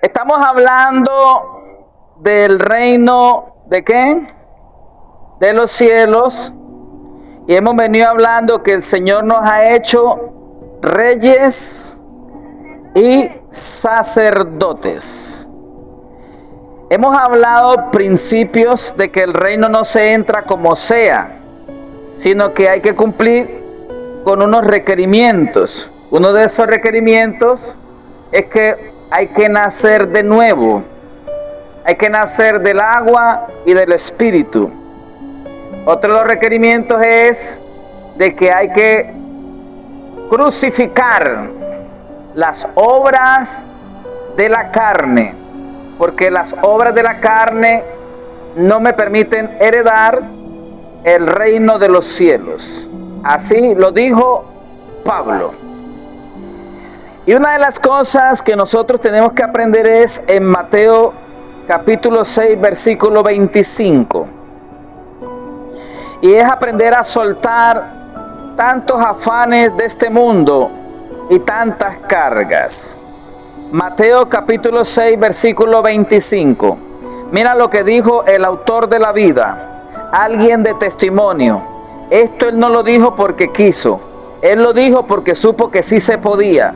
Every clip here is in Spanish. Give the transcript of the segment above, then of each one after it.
Estamos hablando del reino ¿de qué? De los cielos. Y hemos venido hablando que el Señor nos ha hecho reyes y sacerdotes. Hemos hablado principios de que el reino no se entra como sea, sino que hay que cumplir con unos requerimientos. Uno de esos requerimientos es que hay que nacer de nuevo. Hay que nacer del agua y del espíritu. Otro de los requerimientos es de que hay que crucificar las obras de la carne, porque las obras de la carne no me permiten heredar el reino de los cielos. Así lo dijo Pablo. Y una de las cosas que nosotros tenemos que aprender es en Mateo capítulo 6, versículo 25. Y es aprender a soltar tantos afanes de este mundo y tantas cargas. Mateo capítulo 6, versículo 25. Mira lo que dijo el autor de la vida, alguien de testimonio. Esto él no lo dijo porque quiso. Él lo dijo porque supo que sí se podía.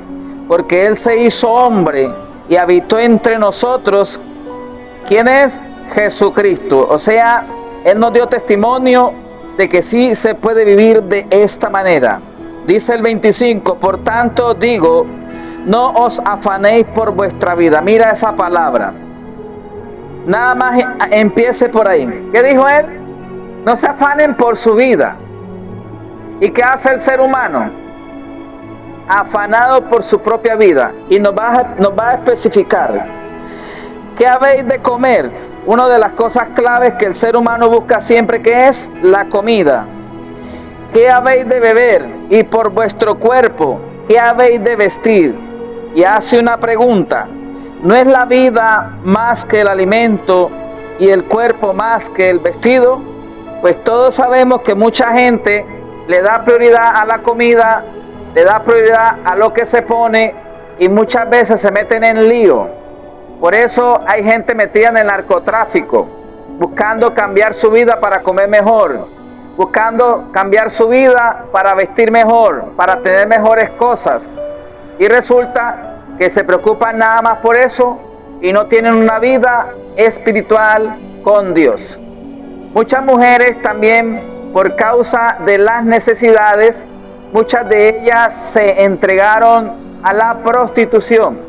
Porque él se hizo hombre y habitó entre nosotros. ¿Quién es? Jesucristo. O sea, él nos dio testimonio de que sí se puede vivir de esta manera. Dice el 25, por tanto digo, no os afanéis por vuestra vida. Mira esa palabra. Nada más empiece por ahí. ¿Qué dijo él? No se afanen por su vida. ¿Y qué hace el ser humano? Afanado por su propia vida. Y nos va a especificar. ¿Qué habéis de comer? Una de las cosas claves que el ser humano busca siempre, que es la comida. ¿Qué habéis de beber? Y por vuestro cuerpo, ¿qué habéis de vestir? Y hace una pregunta. ¿No es la vida más que el alimento y el cuerpo más que el vestido? Pues todos sabemos que mucha gente le da prioridad a la comida, le da prioridad a lo que se pone y muchas veces se meten en lío. Por eso hay gente metida en el narcotráfico, buscando cambiar su vida para comer mejor, buscando cambiar su vida para vestir mejor, para tener mejores cosas. Y resulta que se preocupan nada más por eso y no tienen una vida espiritual con Dios. Muchas mujeres también, por causa de las necesidades, muchas de ellas se entregaron a la prostitución.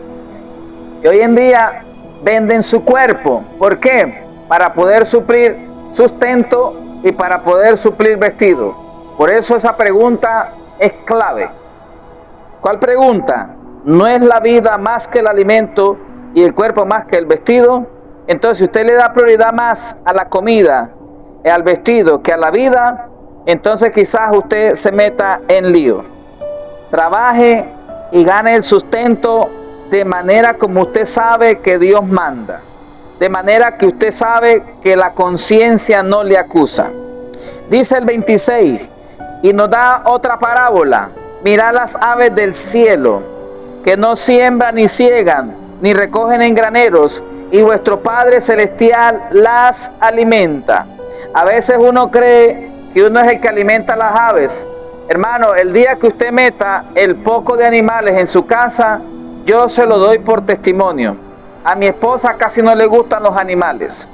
Y hoy en día venden su cuerpo. ¿Por qué? Para poder suplir sustento y para poder suplir vestido. Por eso esa pregunta es clave. ¿Cuál pregunta? ¿No es la vida más que el alimento y el cuerpo más que el vestido? Entonces, si usted le da prioridad más a la comida y al vestido que a la vida, entonces quizás usted se meta en lío. Trabaje y gane el sustento de manera como usted sabe que Dios manda. De manera que usted sabe que la conciencia no le acusa. Dice el 26, y nos da otra parábola. Mirad las aves del cielo, que no siembran ni ciegan, ni recogen en graneros, y vuestro Padre Celestial las alimenta. A veces uno cree que uno es el que alimenta a las aves. Hermano, el día que usted meta el poco de animales en su casa, yo se lo doy por testimonio. A mi esposa casi no le gustan los animales.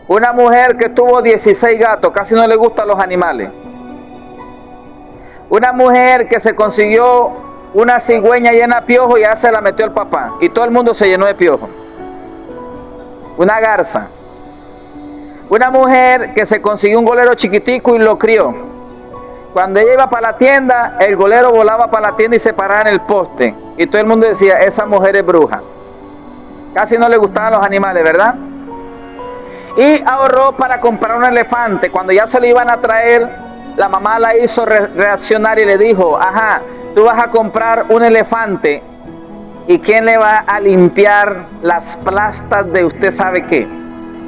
Una mujer que tuvo 16 gatos, casi no le gustan los animales. Una mujer que se consiguió una cigüeña llena de piojos y ya se la metió el papá. Y todo el mundo se llenó de piojos. Una garza. Una mujer que se consiguió un golero chiquitico y lo crió. Cuando ella iba para la tienda, el golero volaba para la tienda y se paraba en el poste. Y todo el mundo decía, esa mujer es bruja. Casi no le gustaban los animales, ¿verdad? Y ahorró para comprar un elefante. Cuando ya se lo iban a traer, la mamá la hizo reaccionar y le dijo, ajá, tú vas a comprar un elefante. ¿Y quién le va a limpiar las plastas de usted sabe qué?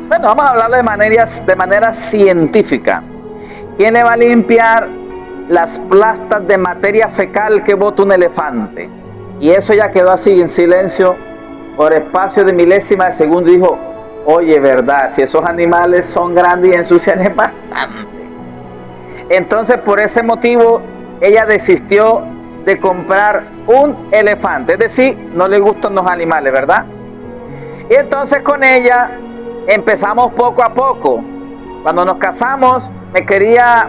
Bueno, vamos a hablarlo de manera científica. ¿Quién le va a limpiar las plastas de materia fecal que bota un elefante? Y eso ya quedó así en silencio por espacio de milésima de segundo dijo, oye, verdad, si esos animales son grandes y ensucian es bastante. Entonces por ese motivo ella desistió de comprar un elefante, es decir, no le gustan los animales, ¿verdad? Y entonces con ella empezamos poco a poco. Cuando nos casamos,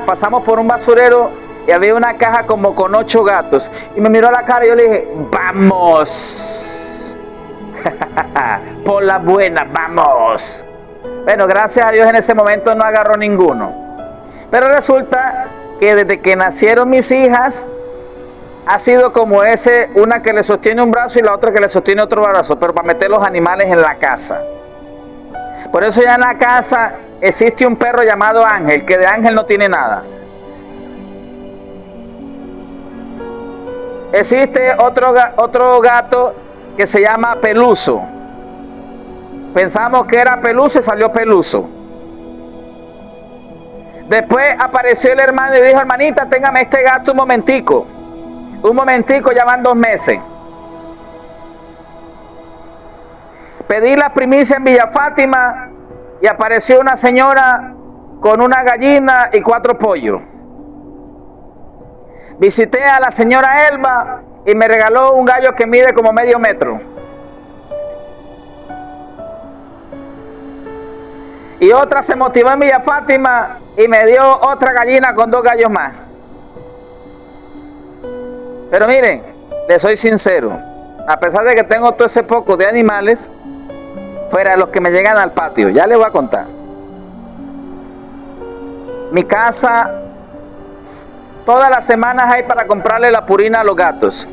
pasamos por un basurero y había una caja como con 8 gatos. Y me miró a la cara y yo le dije, ¡vamos! Por la buena, ¡vamos! Bueno, gracias a Dios en ese momento no agarró ninguno. Pero resulta que desde que nacieron mis hijas, ha sido como una que le sostiene un brazo y la otra que le sostiene otro brazo, pero para meter los animales en la casa. Por eso ya en la casa existe un perro llamado Ángel, que de ángel no tiene nada. Existe otro gato que se llama Peluso. Pensamos que era Peluso y salió Peluso. Después apareció el hermano y dijo, hermanita, téngame este gato un momentico. Un momentico, ya van 2 meses. Pedí la primicia en Villa Fátima y apareció una señora con una gallina y 4 pollos. Visité a la señora Elba y me regaló un gallo que mide como medio metro. Y otra se motivó en Villa Fátima y me dio otra gallina con 2 gallos más. Pero miren, les soy sincero, a pesar de que tengo todo ese poco de animales, fuera de los que me llegan al patio, ya les voy a contar. Mi casa, todas las semanas hay para comprarle la purina a los gatos.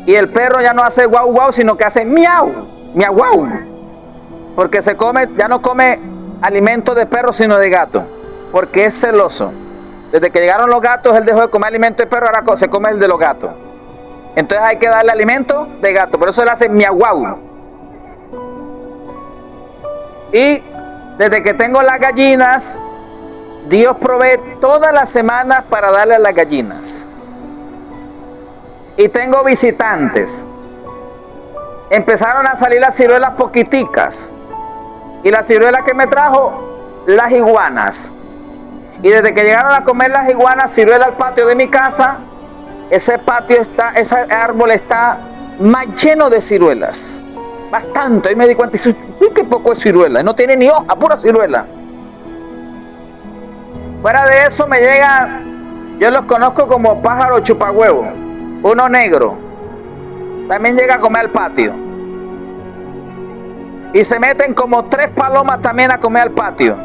Y el perro ya no hace guau guau, sino que hace miau, miau guau. Porque ya no come alimento de perro, sino de gato. Porque es celoso. Desde que llegaron los gatos, él dejó de comer alimento de perro, ahora se come el de los gatos. Entonces hay que darle alimento de gato. Por eso él hace miau guau. Y desde que tengo las gallinas, Dios provee todas las semanas para darle a las gallinas. Y tengo visitantes. Empezaron a salir las ciruelas poquiticas. Y la ciruela que me trajo, las iguanas. Y desde que llegaron a comer las iguanas, ciruela al patio de mi casa, ese árbol está más lleno de ciruelas. Bastante. Ahí me di cuenta, y qué poco es ciruela. No tiene ni hoja, pura ciruela. Fuera de eso me llegan, yo los conozco como pájaro chupahuevo, uno negro. También llega a comer al patio. Y se meten como 3 palomas también a comer al patio.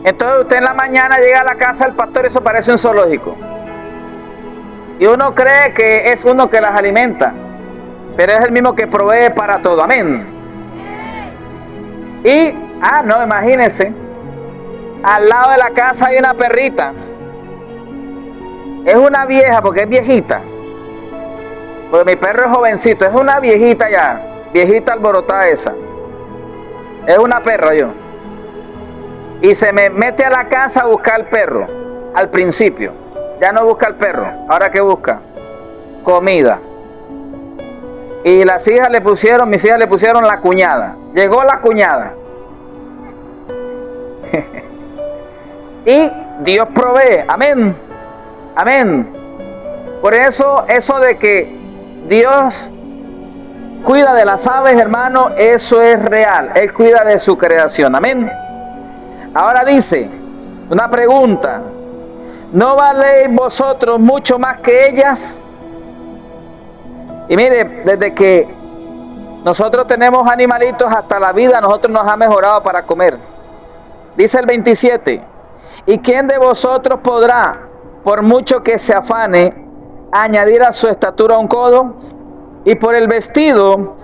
Entonces usted en la mañana llega a la casa del pastor y eso parece un zoológico. Y uno cree que es uno que las alimenta, pero es el mismo que provee para todo. Amén. Y, no, imagínense, al lado de la casa hay una perrita. Es una vieja porque es viejita. Porque mi perro es jovencito, es una viejita ya, viejita alborotada esa. Es una perra yo. Y se me mete a la casa a buscar al perro. Al principio. Ya no busca al perro. ¿Ahora qué busca? Comida. Y mis hijas le pusieron la cuñada. Llegó la cuñada. Y Dios provee. Amén. Amén. Por eso de que Dios cuida de las aves, hermano, eso es real. Él cuida de su creación. Amén. Ahora dice, una pregunta, ¿no valéis vosotros mucho más que ellas? Y mire, desde que nosotros tenemos animalitos hasta la vida, nosotros nos ha mejorado para comer. Dice el 27, ¿y quién de vosotros podrá, por mucho que se afane, añadir a su estatura un codo? Y por el vestido,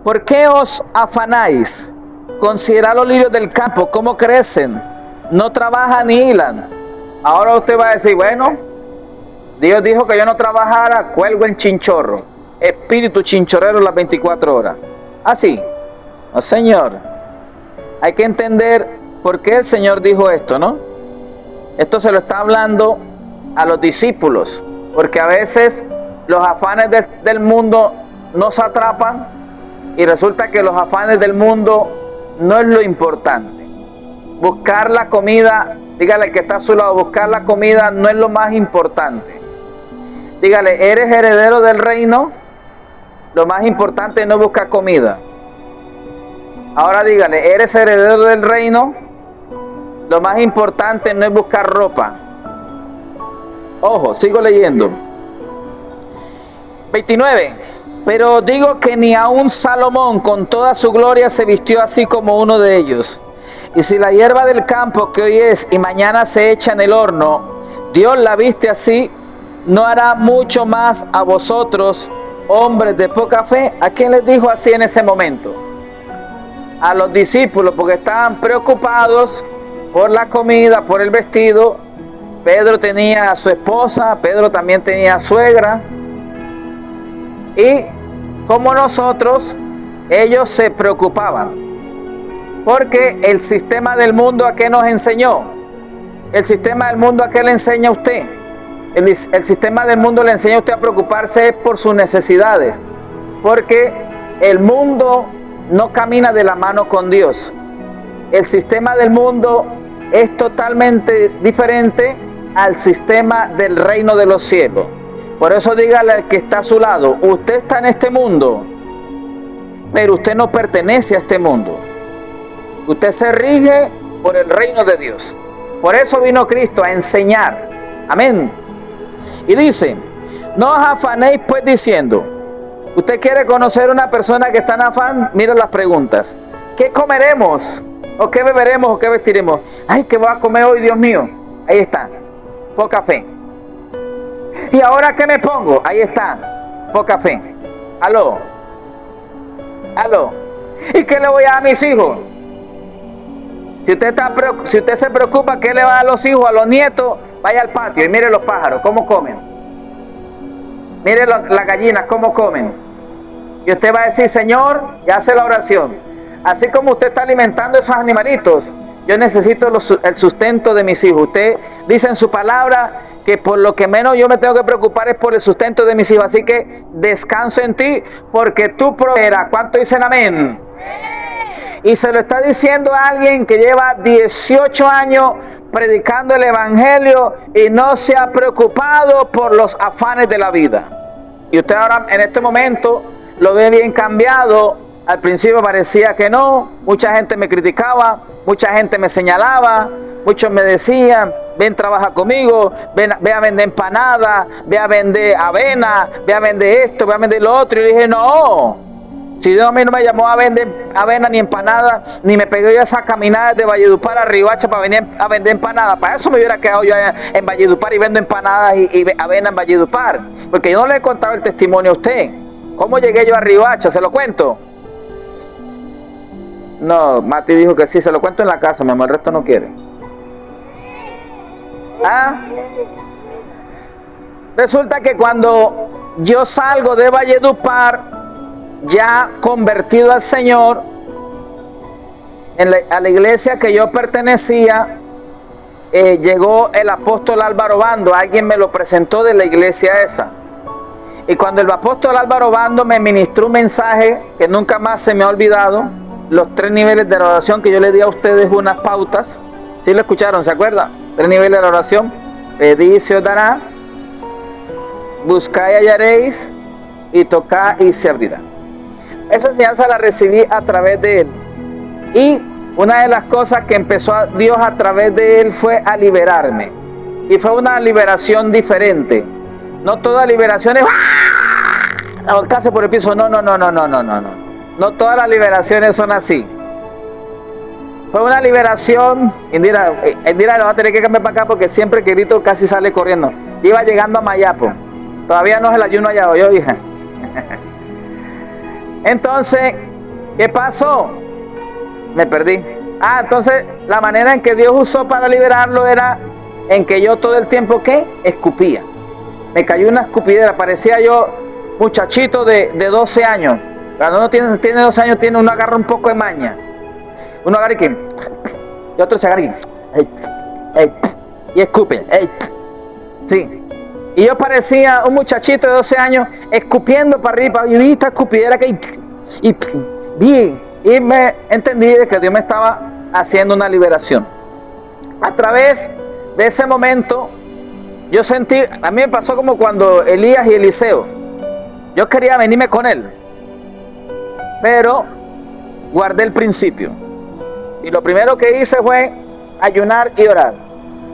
¿por qué os afanáis? Considerad los lirios del campo, cómo crecen, no trabajan ni hilan. Ahora usted va a decir, bueno, Dios dijo que yo no trabajara, cuelgo en chinchorro, espíritu chinchorrero las 24 horas. Así, no señor, hay que entender por qué el Señor dijo esto, ¿no? Esto se lo está hablando a los discípulos, porque a veces los afanes del mundo nos atrapan y resulta que los afanes del mundo no es lo importante. Buscar la comida, dígale al que está a su lado, buscar la comida no es lo más importante. Dígale, ¿eres heredero del reino? Lo más importante no es buscar comida. Ahora dígale, ¿eres heredero del reino? Lo más importante no es buscar ropa. Ojo, sigo leyendo. 29. Pero digo que ni aun Salomón con toda su gloria se vistió así como uno de ellos. Y si la hierba del campo que hoy es y mañana se echa en el horno, Dios la viste así, ¿no hará mucho más a vosotros, hombres de poca fe? ¿A quién les dijo así en ese momento? A los discípulos, porque estaban preocupados por la comida, por el vestido. Pedro tenía a su esposa, Pedro también tenía suegra. Y como nosotros, ellos se preocupaban. Porque el sistema del mundo, ¿a qué nos enseñó? El sistema del mundo, ¿a qué le enseña a usted? El sistema del mundo le enseña a usted a preocuparse por sus necesidades. Porque el mundo no camina de la mano con Dios. El sistema del mundo es totalmente diferente al sistema del reino de los cielos. Por eso dígale al que está a su lado, usted está en este mundo, pero usted no pertenece a este mundo. Usted se rige por el reino de Dios. Por eso vino Cristo a enseñar. Amén. Y dice, no os afanéis pues diciendo, usted quiere conocer a una persona que está en afán, mira las preguntas. ¿Qué comeremos? ¿O qué beberemos? ¿O qué vestiremos? Ay, ¿qué voy a comer hoy, Dios mío? Ahí está, poca fe. ¿Y ahora qué me pongo? Ahí está, poca fe. Aló. ¿Y qué le voy a dar a mis hijos? Si usted se preocupa qué le va a dar a los hijos, a los nietos, vaya al patio y mire los pájaros, cómo comen. Mire las gallinas, cómo comen. Y usted va a decir, Señor, y hace la oración. Así como usted está alimentando a esos animalitos, yo necesito el sustento de mis hijos. Usted dice en su palabra que por lo que menos yo me tengo que preocupar es por el sustento de mis hijos. Así que descanso en ti porque tú proveerás. ¿Cuánto dicen amén? Y se lo está diciendo a alguien que lleva 18 años predicando el evangelio y no se ha preocupado por los afanes de la vida. Y usted ahora en este momento lo ve bien cambiado. Al principio parecía que no, mucha gente me criticaba, mucha gente me señalaba, muchos me decían, ven, trabaja conmigo, ve a vender empanadas, ve a vender avena, ve a vender esto, ve a vender lo otro. Y le dije, no, si Dios a mí no me llamó a vender avena ni empanada, ni me pegué yo a esas caminadas de Valledupar a Riohacha para venir a vender empanadas. Para eso me hubiera quedado yo allá en Valledupar y vendo empanadas y avena en Valledupar. Porque yo no le he contado el testimonio a usted. ¿Cómo llegué yo a Riohacha? ¿Se lo cuento? No, Mati dijo que sí, se lo cuento en la casa, mi amor, el resto no quiere. Resulta que cuando yo salgo de Valledupar, ya convertido al Señor, a la iglesia que yo pertenecía, llegó el apóstol Álvaro Bando. Alguien me lo presentó de la iglesia esa. Y cuando el apóstol Álvaro Bando me ministró un mensaje que nunca más se me ha olvidado, los 3 niveles de la oración que yo le di a ustedes unas pautas. ¿Sí lo escucharon? ¿Se acuerdan? 3 niveles de la oración. Pedid y se os dará, buscad y hallaréis, y tocad y se abrirá. Esa enseñanza la recibí a través de él. Y una de las cosas que empezó Dios a través de él fue a liberarme. Y fue una liberación diferente. No toda liberación es ahorcarse por el piso. No. No todas las liberaciones son así. Fue una liberación. Indira lo va a tener que cambiar para acá porque siempre que grito casi sale corriendo. Iba llegando a Mayapo. Todavía no es el ayuno allá, yo dije. Entonces, ¿qué pasó? Me perdí. Entonces la manera en que Dios usó para liberarlo era en que yo todo el tiempo, ¿qué? Escupía. Me cayó una escupidera. Parecía yo muchachito de 12 años. Cuando uno tiene 12 años, uno agarra un poco de mañas. Uno agarra y otro se agarra y escupe. Sí. Y yo parecía un muchachito de 12 años escupiendo para arriba. Y vi esta escupidera que... Y me entendí de que Dios me estaba haciendo una liberación. A través de ese momento, yo sentí... A mí me pasó como cuando Elías y Eliseo. Yo quería venirme con él. Pero guardé el principio. Y lo primero que hice fue ayunar y orar.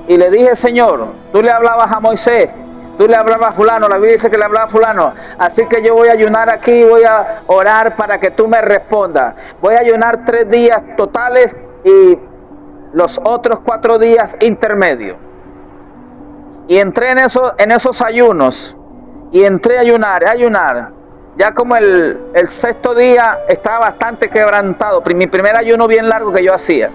Y le dije, Señor, tú le hablabas a Moisés, tú le hablabas a fulano, la Biblia dice que le hablaba a fulano, así que yo voy a ayunar aquí, voy a orar para que tú me respondas. Voy a ayunar 3 días totales y los otros 4 días intermedios. Y entré en esos ayunos, y entré a ayunar. Ya como el 6º día estaba bastante quebrantado, mi primer ayuno bien largo que yo hacía.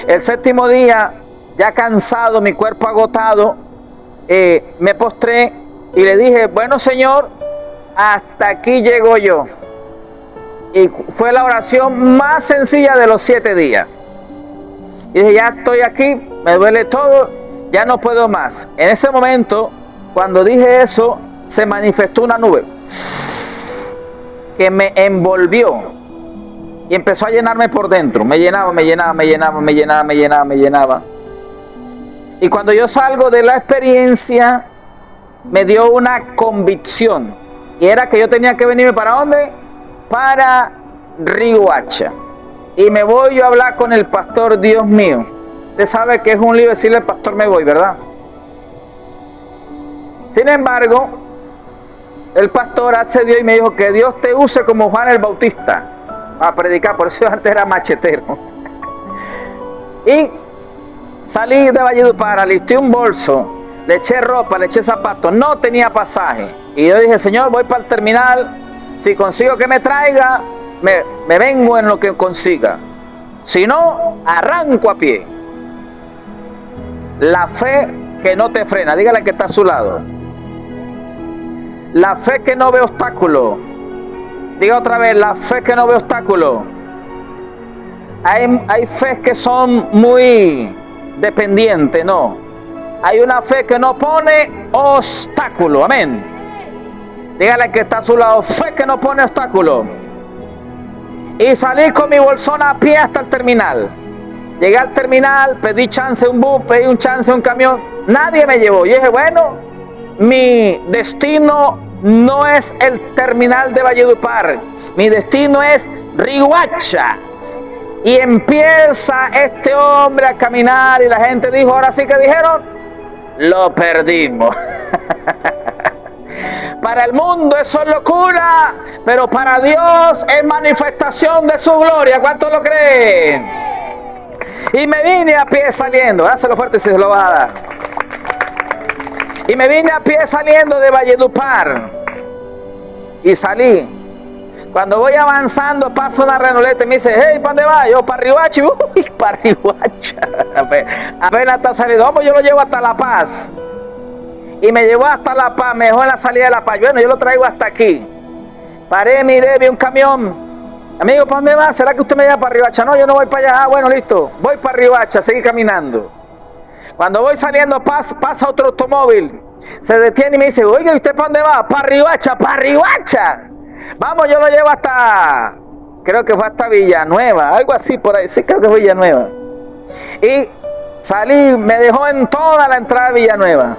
El 7º día, ya cansado, mi cuerpo agotado, me postré y le dije, bueno Señor, hasta aquí llego yo. Y fue la oración más sencilla de los 7 días. Y dije, ya estoy aquí, me duele todo, ya no puedo más. En ese momento, cuando dije eso, se manifestó una nube que me envolvió y empezó a llenarme por dentro. Me llenaba. Y cuando yo salgo de la experiencia, me dio una convicción. Y era que yo tenía que venirme, ¿para dónde? Para Riohacha. Y me voy yo a hablar con el pastor, Dios mío. Usted sabe que es un lío decirle al pastor me voy, ¿verdad? Sin embargo, el pastor accedió y me dijo que Dios te use como Juan el Bautista a predicar. Por eso yo antes era machetero. Y salí de Valledupar, alisté un bolso, le eché ropa, le eché zapatos, no tenía pasaje. Y yo dije, Señor, voy para el terminal, si consigo que me traiga, me vengo en lo que consiga. Si no, arranco a pie. La fe que no te frena, dígale al que está a su lado. La fe que no ve obstáculo. Diga otra vez, la fe que no ve obstáculo. Hay fe que son muy dependientes, no. Hay una fe que no pone obstáculo, amén. Dígale que está a su lado, fe que no pone obstáculo. Y salí con mi bolsón a pie hasta el terminal. Llegué al terminal, pedí chance un bus, pedí un chance un camión. Nadie me llevó. Yo dije, bueno, mi destino no es el terminal de Valledupar. Mi destino es Riohacha. Y empieza este hombre a caminar y la gente dijo, ahora sí que dijeron, lo perdimos. Para el mundo eso es locura, pero para Dios es manifestación de su gloria. ¿Cuántos lo creen? Y me vine a pie saliendo, dáselo fuerte si se lo va a dar. Y me vine a pie saliendo de Valledupar. Y salí. Cuando voy avanzando, paso una renoleta y me dice, hey, ¿para dónde vas? Yo, para Riohacha. Uy, para Riohacha. Apenas está saliendo. Vamos, yo lo llevo hasta La Paz. Y me llevó hasta La Paz, me dejó en la salida de La Paz. Bueno, yo lo traigo hasta aquí. Paré, miré, vi un camión. Amigo, ¿para dónde vas? ¿Será que usted me lleva para Riohacha? No, yo no voy para allá. Ah, bueno, listo. Voy para Riohacha, seguí caminando. Cuando voy saliendo, pasa otro automóvil. Se detiene y me dice, oiga, ¿y usted para dónde va? Para Riohacha, para Riohacha. Vamos, yo lo llevo hasta, creo que fue hasta Villanueva, algo así por ahí, sí, creo que fue Villanueva. Y salí, me dejó en toda la entrada de Villanueva.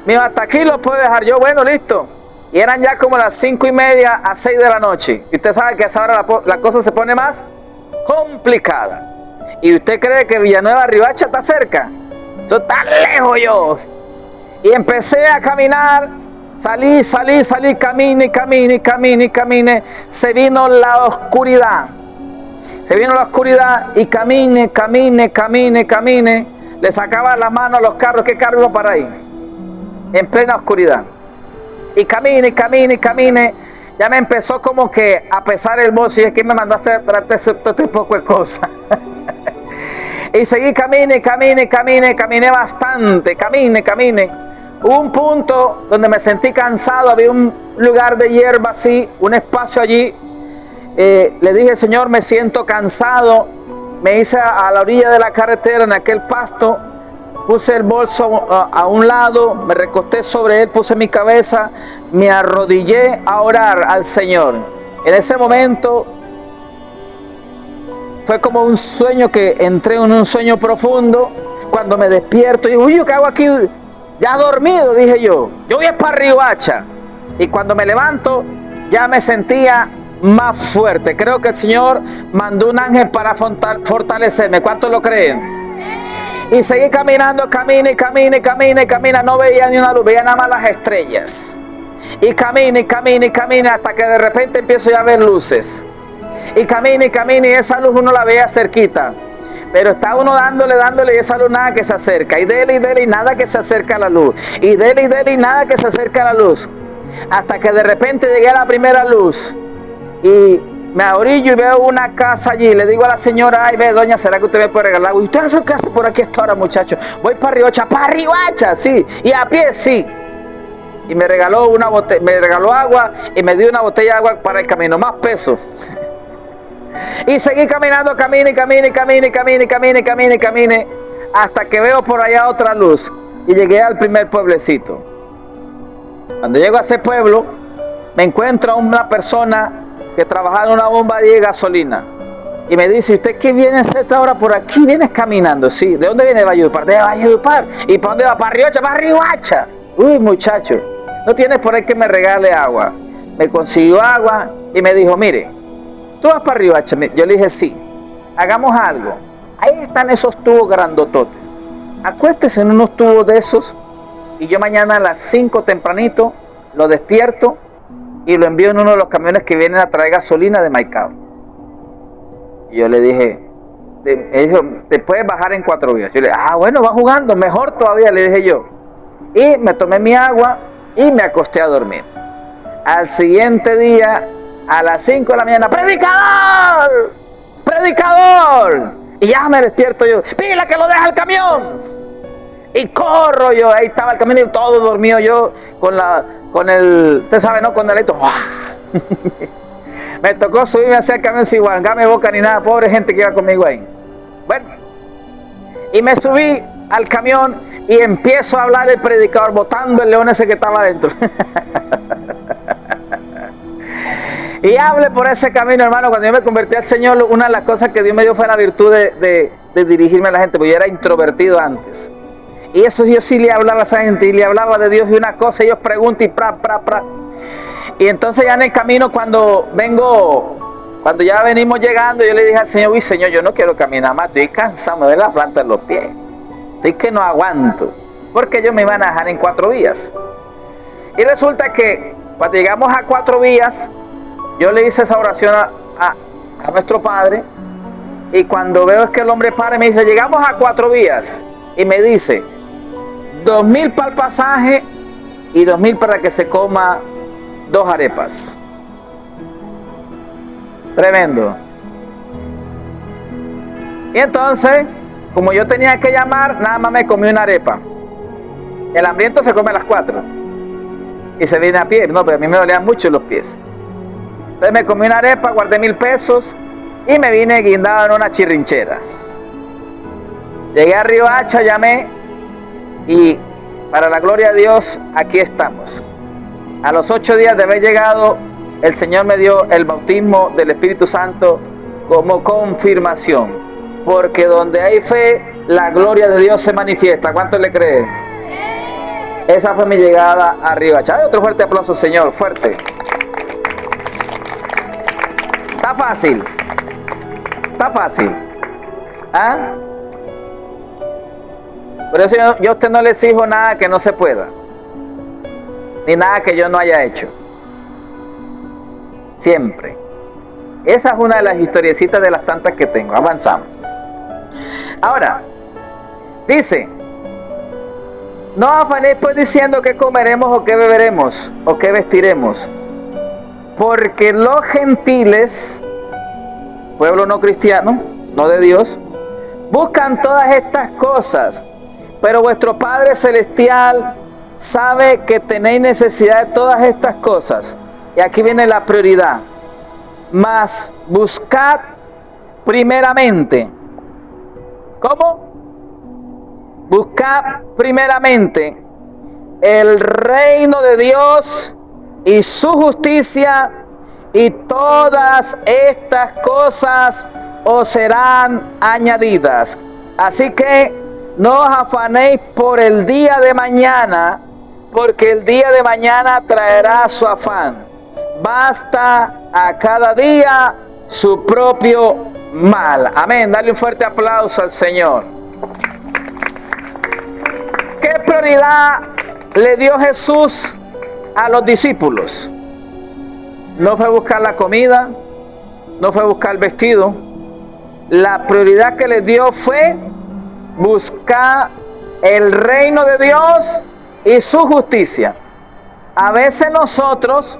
Me dijo, hasta aquí lo puedo dejar. Yo, bueno, listo. Y eran ya como las 5:30 a 6 de la noche. Y usted sabe que a esa hora la cosa se pone más complicada. ¿Y usted cree que Villanueva Riohacha está cerca? Eso está lejos yo. Y empecé a caminar. Salí, camine. Se vino la oscuridad. Y camine. Le sacaba la mano a los carros. ¿Qué carro iba para ahí? En plena oscuridad. Y camine. Ya me empezó como que a pesar el bolso. Y es que me mandaste a tratar todo este poco de cosas. Y seguí, caminé bastante. Hubo un punto donde me sentí cansado, había un lugar de hierba así, un espacio allí. Le dije, Señor, me siento cansado. Me hice a la orilla de la carretera, en aquel pasto, puse el bolso a un lado, me recosté sobre él, puse mi cabeza, me arrodillé a orar al Señor. En ese momento fue como un sueño, que entré en un sueño profundo. Cuando me despierto, digo, uy, ¿qué hago aquí? Ya dormido, dije yo voy a para Riohacha. Y cuando me levanto, ya me sentía más fuerte. Creo que el Señor mandó un ángel para fortalecerme. ¿Cuántos lo creen? Y seguí caminando, camina. No veía ni una luz, veía nada más las estrellas. Y camina, hasta que de repente empiezo ya a ver luces. Y camina, y esa luz uno la veía cerquita. Pero está uno dándole, y esa luz nada que se acerca. Y dele, y nada que se acerca a la luz. Y dele, y nada que se acerca a la luz. Hasta que de repente llegué a la primera luz. Y me ahorillo y veo una casa allí. Le digo a la señora, ay, ve, doña, ¿será que usted me puede regalar agua? ¿Y usted hace qué hace por aquí hasta ahora, muchacho? Voy para Riohacha, sí. Y a pie, sí. Y me regaló una botella, me regaló agua y me dio una botella de agua para el camino, más peso. Y seguí caminando, camine, hasta que veo por allá otra luz. Y llegué al primer pueblecito. Cuando llego a ese pueblo, me encuentro a una persona que trabajaba en una bomba de gasolina. Y me dice, ¿usted qué viene a esta hora por aquí? ¿Vienes caminando? Sí. ¿De dónde viene de Valledupar? De Valledupar. ¿Y para dónde va? Para Riohacha, para Riohacha. Uy, muchacho, no tienes por ahí que me regale agua. Me consiguió agua y me dijo, mire, ¿tú vas para Riohacha? Yo le dije, sí. Hagamos algo. Ahí están esos tubos grandototes. Acuéstese en unos tubos de esos y yo mañana a las 5 tempranito lo despierto y lo envío en uno de los camiones que vienen a traer gasolina de Maicao. Y yo le dije, te puedes bajar en 4 días. Yo le dije, bueno, va jugando, mejor todavía, le dije yo. Y me tomé mi agua y me acosté a dormir. Al siguiente día, a las 5 de la mañana, ¡predicador! ¡Predicador! Y ya me despierto yo, ¡pila que lo deja el camión! Y corro yo, ahí estaba el camión y todo dormido yo con el, usted sabe, ¿no? Con el esto. Me tocó subirme hacia el camión sin guardarme boca ni nada, pobre gente que iba conmigo ahí. Bueno, y me subí al camión y empiezo a hablar el predicador, botando el león ese que estaba adentro. Y hablé por ese camino, hermano. Cuando yo me convertí al Señor, una de las cosas que Dios me dio fue la virtud de dirigirme a la gente, porque yo era introvertido antes. Y eso yo sí le hablaba a esa gente, y le hablaba de Dios y una cosa, ellos preguntan y Y entonces ya en el camino, cuando ya venimos llegando, yo le dije al Señor, uy, Señor, yo no quiero caminar más, estoy cansado, me duele la planta de los pies. Estoy que no aguanto, porque ellos me iban a dejar en 4 vías. Y resulta que cuando llegamos a 4 vías, yo le hice esa oración a nuestro Padre, y cuando veo es que el hombre para y me dice, llegamos a 4 vías, y me dice, 2,000 para el pasaje y 2,000 para que se coma 2 arepas. Tremendo. Y entonces, como yo tenía que llamar, nada más me comí una arepa. El hambriento se come a las 4 y se viene a pie. No, pero a mí me dolían mucho los pies. Entonces me comí una arepa, guardé 1,000 pesos y me vine guindado en una chirrinchera. Llegué a Riohacha, llamé y para la gloria de Dios, aquí estamos. A los 8 días de haber llegado, el Señor me dio el bautismo del Espíritu Santo como confirmación. Porque donde hay fe, la gloria de Dios se manifiesta. ¿Cuánto le creen? Esa fue mi llegada a Riohacha. Hay otro fuerte aplauso, Señor, fuerte. Está fácil. Está fácil. ¿Ah? Por eso yo a usted no le exijo nada que no se pueda. Ni nada que yo no haya hecho. Siempre. Esa es una de las historiecitas de las tantas que tengo. Avanzamos. Ahora, dice, no afanéis pues diciendo qué comeremos o qué beberemos o qué vestiremos. Porque los gentiles, pueblo no cristiano, no de Dios, buscan todas estas cosas. Pero vuestro Padre Celestial sabe que tenéis necesidad de todas estas cosas. Y aquí viene la prioridad. Mas buscad primeramente. ¿Cómo? Buscad buscad primeramente el reino de Dios y su justicia, y todas estas cosas os serán añadidas. Así que no os afanéis por el día de mañana, porque el día de mañana traerá su afán. Basta a cada día su propio mal. Amén. Dale un fuerte aplauso al Señor. ¿Qué prioridad le dio Jesús a los discípulos? No fue buscar la comida, no fue buscar el vestido. La prioridad que les dio fue buscar el reino de Dios y su justicia. A veces nosotros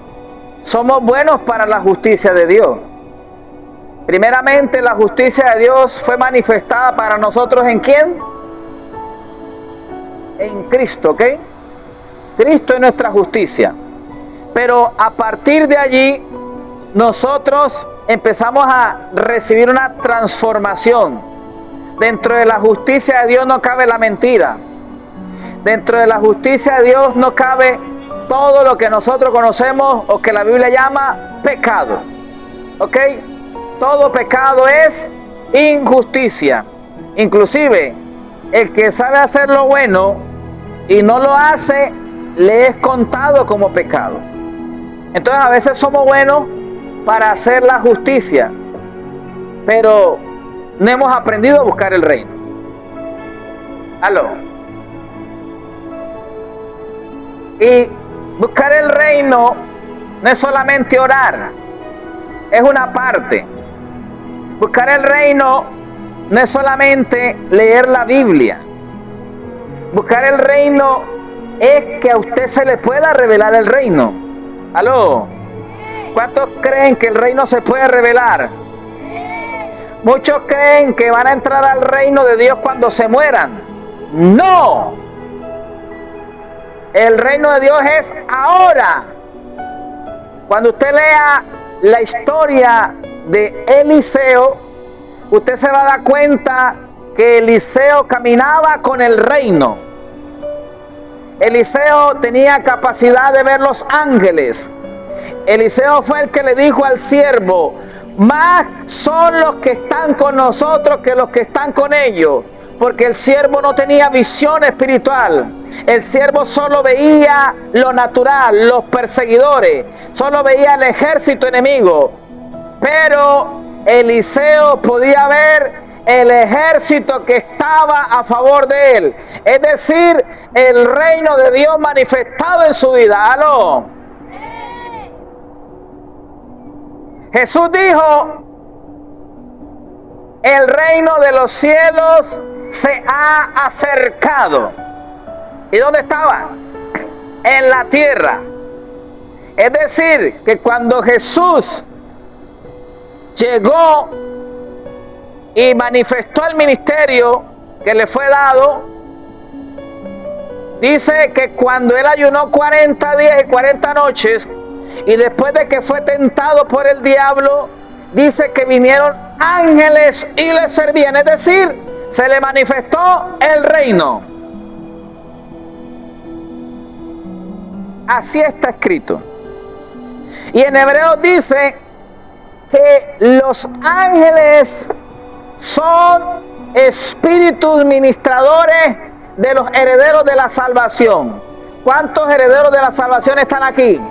somos buenos para la justicia de Dios. Primeramente, la justicia de Dios fue manifestada para nosotros ¿en quién? En Cristo, ¿ok? Cristo es nuestra justicia. Pero a partir de allí, nosotros empezamos a recibir una transformación. Dentro de la justicia de Dios no cabe la mentira. Dentro de la justicia de Dios no cabe todo lo que nosotros conocemos o que la Biblia llama pecado. ¿Ok? Todo pecado es injusticia. Inclusive, el que sabe hacer lo bueno y no lo hace, le es contado como pecado. Entonces a veces somos buenos para hacer la justicia, pero no hemos aprendido a buscar el reino. ¿Aló? Y buscar el reino no es solamente orar, es una parte. Buscar el reino no es solamente leer la Biblia. Buscar el reino es que a usted se le pueda revelar el reino. ¿Aló? ¿Cuántos creen que el reino se puede revelar? Muchos creen que van a entrar al reino de Dios cuando se mueran. ¡No! El reino de Dios es ahora. Cuando usted lea la historia de Eliseo, usted se va a dar cuenta que Eliseo caminaba con el reino. Eliseo tenía capacidad de ver los ángeles. Eliseo fue el que le dijo al siervo: más son los que están con nosotros que los que están con ellos. Porque el siervo no tenía visión espiritual. El siervo solo veía lo natural, los perseguidores. Solo veía el ejército enemigo. Pero Eliseo podía ver el ejército que estaba a favor de él. Es decir, el reino de Dios manifestado en su vida. ¡Aló! Jesús dijo: el reino de los cielos se ha acercado. ¿Y dónde estaba? En la tierra. Es decir, que cuando Jesús llegó y manifestó el ministerio que le fue dado, dice que cuando él ayunó 40 días y 40 noches, y después de que fue tentado por el diablo, dice que vinieron ángeles y le servían. Es decir, se le manifestó el reino. Así está escrito. Y en Hebreos dice que los ángeles son espíritus ministradores de los herederos de la salvación. ¿Cuántos herederos de la salvación están aquí?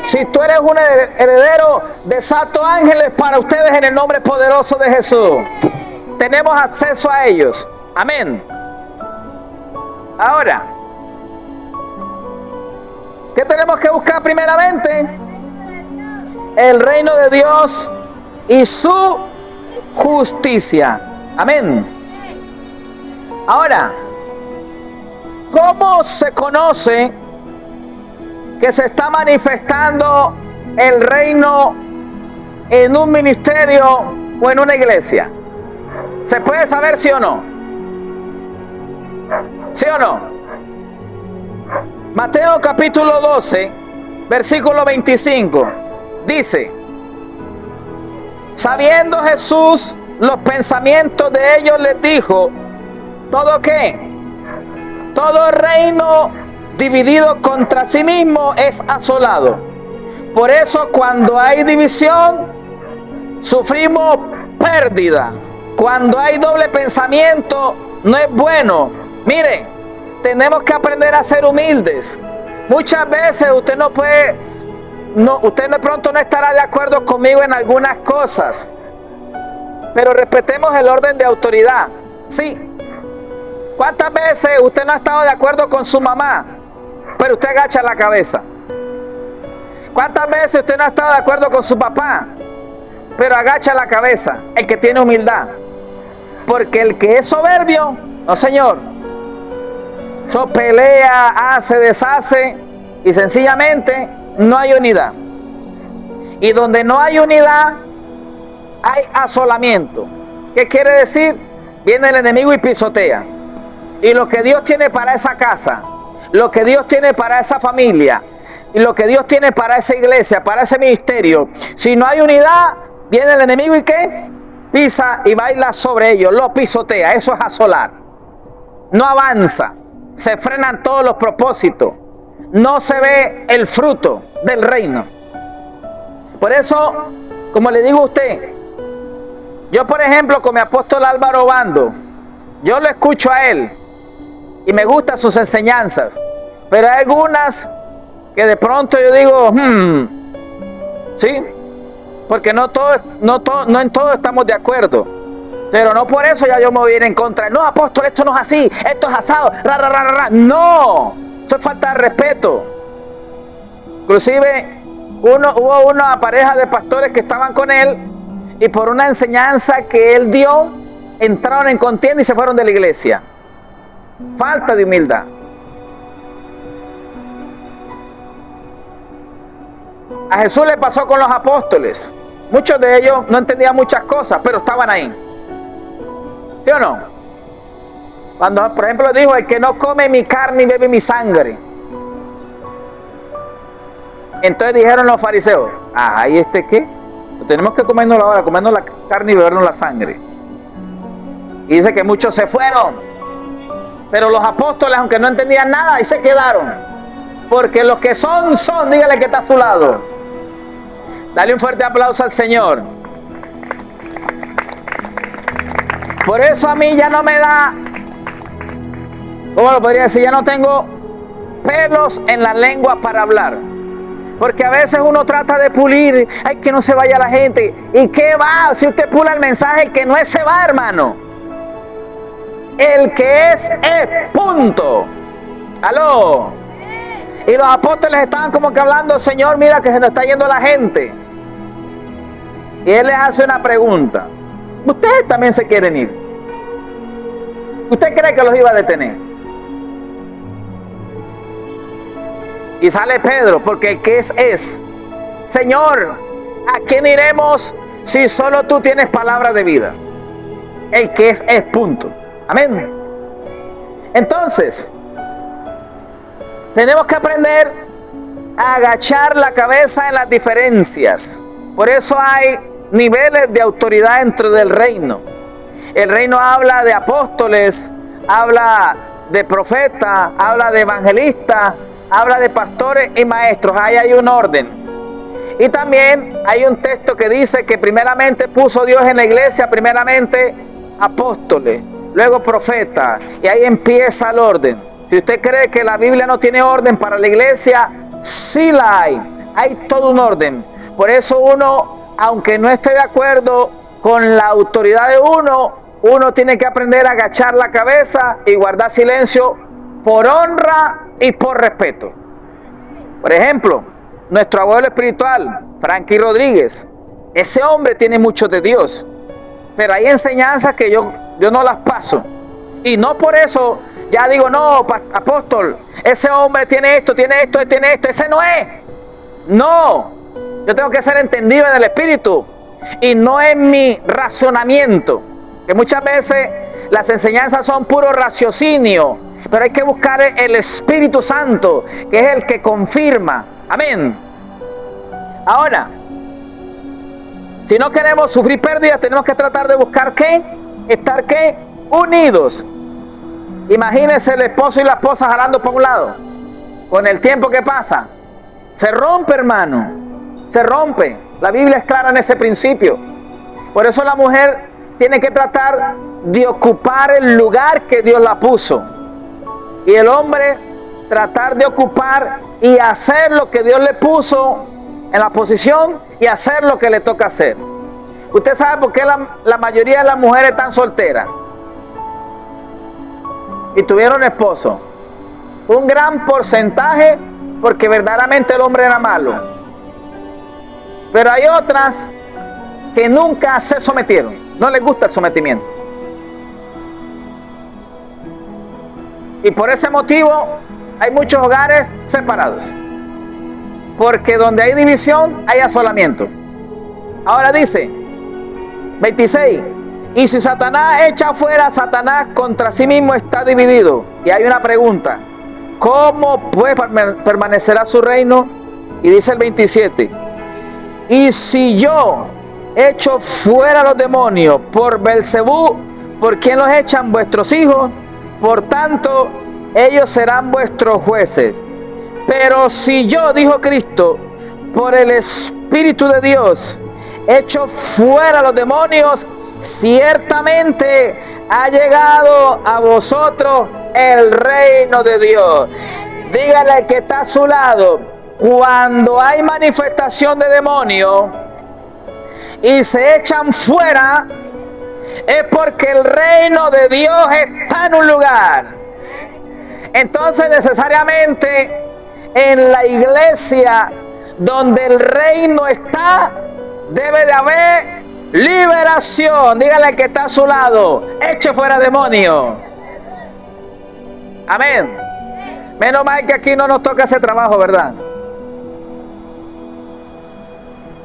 Si tú eres un heredero, desato ángeles para ustedes en el nombre poderoso de Jesús. Tenemos acceso a ellos. Amén. Ahora, ¿qué tenemos que buscar primeramente? El reino de Dios y su justicia. Amén. Ahora, ¿cómo se conoce que se está manifestando el reino en un ministerio o en una iglesia? ¿Se puede saber sí o no? ¿Sí o no? Mateo capítulo 12, versículo 25, dice: sabiendo Jesús los pensamientos de ellos, les dijo: ¿todo qué? Todo reino dividido contra sí mismo es asolado. Por eso cuando hay división, sufrimos pérdida. Cuando hay doble pensamiento, no es bueno. Mire, tenemos que aprender a ser humildes. Muchas veces usted no puede, usted de pronto no estará de acuerdo conmigo en algunas cosas, pero respetemos el orden de autoridad. Sí. ¿Cuántas veces usted no ha estado de acuerdo con su mamá, pero usted agacha la cabeza? ¿Cuántas veces usted no ha estado de acuerdo con su papá, pero agacha la cabeza? El que tiene humildad. Porque el que es soberbio, no señor, eso pelea, hace, deshace, y sencillamente no hay unidad. Y donde no hay unidad, hay asolamiento. ¿Qué quiere decir? Viene el enemigo y pisotea. Y lo que Dios tiene para esa casa, lo que Dios tiene para esa familia, y lo que Dios tiene para esa iglesia, para ese ministerio, si no hay unidad, viene el enemigo y ¿qué? Pisa y baila sobre ellos, lo pisotea. Eso es asolar. No avanza, se frenan todos los propósitos, no se ve el fruto del reino. Por eso, como le digo a usted, yo por ejemplo con mi apóstol Álvaro Obando, yo lo escucho a él y me gustan sus enseñanzas, pero hay algunas que de pronto yo digo, sí, porque no en todo estamos de acuerdo, pero no por eso ya yo me voy a ir en contra. No, apóstol, esto no es así, esto es asado, no, eso es falta de respeto. Inclusive hubo una pareja de pastores que estaban con él y por una enseñanza que él dio, entraron en contienda y se fueron de la iglesia. Falta de humildad. A Jesús le pasó con los apóstoles. Muchos de ellos no entendían muchas cosas, pero estaban ahí. ¿Sí o no? Cuando, por ejemplo, dijo, el que no come mi carne y bebe mi sangre. Entonces dijeron los fariseos, ¿y este qué? Tenemos que comernos ahora, comernos la carne y bebernos la sangre. Y dice que muchos se fueron. Pero los apóstoles, aunque no entendían nada, ahí se quedaron. Porque los que son, dígale que está a su lado. Dale un fuerte aplauso al Señor. Por eso a mí ya no me da, ¿cómo lo podría decir? Ya no tengo pelos en la lengua para hablar. Porque a veces uno trata de pulir, ay, que no se vaya la gente. ¿Y qué va? Si usted pula el mensaje, el que no es se va, hermano. El que es, punto. ¿Aló? Y los apóstoles estaban como que hablando, Señor, mira que se nos está yendo la gente. Y Él les hace una pregunta. ¿Ustedes también se quieren ir? ¿Usted cree que los iba a detener? Y sale Pedro, porque el que es. Señor, ¿a quién iremos si solo tú tienes palabra de vida? El que es, punto. Amén. Entonces, tenemos que aprender a agachar la cabeza en las diferencias. Por eso hay niveles de autoridad dentro del reino. El reino habla de apóstoles, habla de profetas, habla de evangelistas, habla de pastores y maestros. Ahí hay un orden. Y también hay un texto que dice que primeramente puso Dios en la iglesia, primeramente apóstoles, luego profetas, y ahí empieza el orden. Si usted cree que la Biblia no tiene orden para la iglesia, sí la hay. Hay todo un orden. Por eso uno, aunque no esté de acuerdo con la autoridad de uno tiene que aprender a agachar la cabeza y guardar silencio por honra y por respeto. Por ejemplo, nuestro abuelo espiritual, Frankie Rodríguez, ese hombre tiene mucho de Dios, pero hay enseñanzas que yo no las paso. Y no por eso ya digo, no, apóstol, ese hombre tiene esto, ese no es. No, yo tengo que ser entendido en el espíritu y no en mi razonamiento. Que muchas veces las enseñanzas son puro raciocinio, pero hay que buscar el Espíritu Santo, que es el que confirma. Amén. Ahora, si no queremos sufrir pérdidas, tenemos que tratar de buscar ¿qué? Estar ¿qué? Unidos. Imagínense el esposo y la esposa jalando por un lado. Con el tiempo que pasa, se rompe, hermano. Se rompe. La Biblia es clara en ese principio. Por eso la mujer tiene que tratar de ocupar el lugar que Dios la puso. Y el hombre tratar de ocupar y hacer lo que Dios le puso en la posición y hacer lo que le toca hacer. ¿Usted sabe por qué la mayoría de las mujeres están solteras? Y tuvieron esposo. Un gran porcentaje porque verdaderamente el hombre era malo. Pero hay otras que nunca se sometieron. No les gusta el sometimiento. Y por ese motivo hay muchos hogares separados. Porque donde hay división hay asolamiento. Ahora dice 26. Y si Satanás echa fuera a Satanás, contra sí mismo está dividido. Y hay una pregunta. ¿Cómo pues permanecerá su reino? Y dice el 27. Y si yo echo fuera a los demonios por Belcebú, ¿por quién los echan? Vuestros hijos. Por tanto, ellos serán vuestros jueces. Pero si yo, dijo Cristo, por el Espíritu de Dios, echo fuera a los demonios, ciertamente ha llegado a vosotros el reino de Dios. Dígale al que está a su lado, cuando hay manifestación de demonios y se echan fuera, es porque el reino de Dios está en un lugar. Entonces necesariamente en la iglesia donde el reino está, debe de haber liberación. Dígale al que está a su lado, eche fuera demonios. Amén. Menos mal que aquí no nos toca ese trabajo, ¿verdad?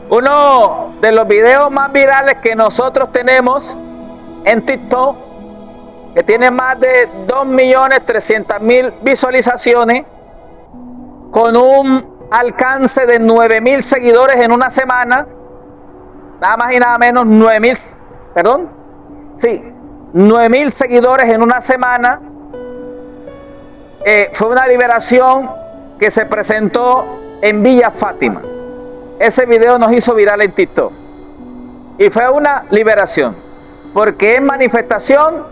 Uno de los videos más virales que nosotros tenemos en TikTok, que tiene más de 2.300.000 visualizaciones, con un alcance de 9.000 seguidores en una semana, nada más y nada menos, 9.000 seguidores en una semana. Fue una liberación que se presentó en Villa Fátima. Ese video nos hizo viral en TikTok. Y fue una liberación, porque es manifestación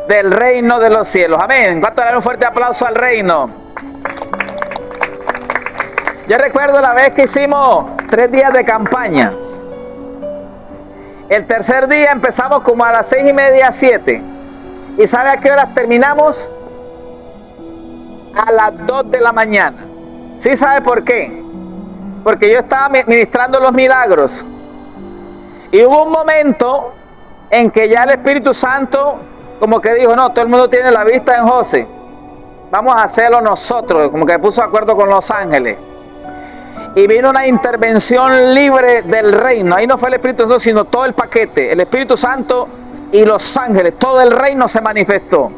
del reino de los cielos. Amén. ¿Cuánto le dan un fuerte aplauso al reino? Yo recuerdo la vez que hicimos 3 días de campaña. El tercer día empezamos como a las 6:30, 7. ¿Y sabe a qué horas terminamos? A las 2 de la mañana. ¿Sí sabe por qué? Porque yo estaba ministrando los milagros. Y hubo un momento en que ya el Espíritu Santo como que dijo, no, todo el mundo tiene la vista en José. Vamos a hacerlo nosotros. Como que puso de acuerdo con los ángeles. Y vino una intervención libre del reino. Ahí no fue el Espíritu Santo, sino todo el paquete. El Espíritu Santo y los ángeles. Todo el reino se manifestó.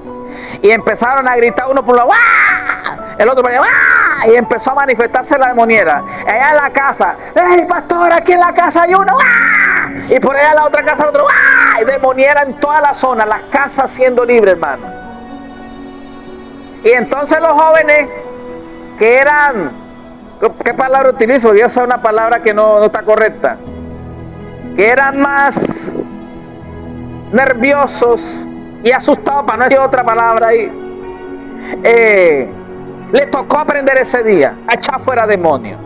Y empezaron a gritar uno por un lado, ¡ah! El otro por allá, ¡ah! Y empezó a manifestarse la demoniera. Allá en la casa, ¡hey, pastor! Aquí en la casa hay uno, ¡ah! Y por allá en la otra casa el otro, ¡ah! Y demoniera en toda la zona, las casas siendo libres, hermano. Y entonces los jóvenes que eran... ¿Qué palabra utilizo? Yo uso una palabra que no está correcta. Que eran más nerviosos y asustados, para no decir otra palabra ahí. Le tocó aprender ese día a echar fuera demonios.